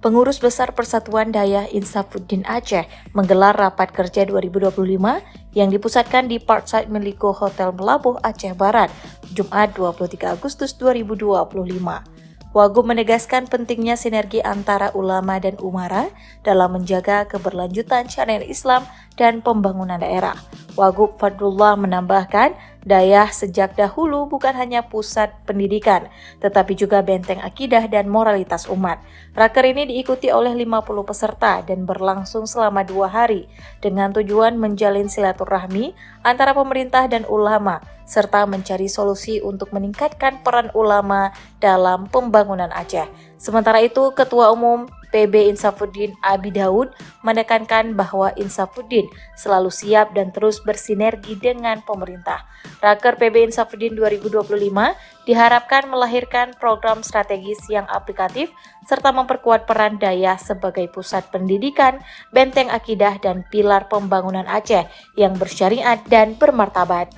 Pengurus Besar Persatuan Dayah Insafuddin Aceh menggelar rapat kerja 2025 yang dipusatkan di Parkside Meliko Hotel Melabuh, Aceh Barat, Jumat 23 Agustus 2025. Wagub menegaskan pentingnya sinergi antara ulama dan umara dalam menjaga keberlanjutan syariat Islam dan pembangunan daerah. Wagub Fadlullah menambahkan, Dayah sejak dahulu bukan hanya pusat pendidikan, tetapi juga benteng akidah dan moralitas umat. Raker ini diikuti oleh 50 peserta dan berlangsung selama 2 hari dengan tujuan menjalin silaturahmi antara pemerintah dan ulama, serta mencari solusi untuk meningkatkan peran ulama dalam pembangunan Aceh. Sementara itu, Ketua Umum PB Insafuddin Abi Daud menekankan bahwa Insafuddin selalu siap dan terus bersinergi dengan pemerintah. Raker PB Insafuddin 2025 diharapkan melahirkan program strategis yang aplikatif serta memperkuat peran Dayah sebagai pusat pendidikan, benteng akidah dan pilar pembangunan Aceh yang bersyariat dan bermartabat.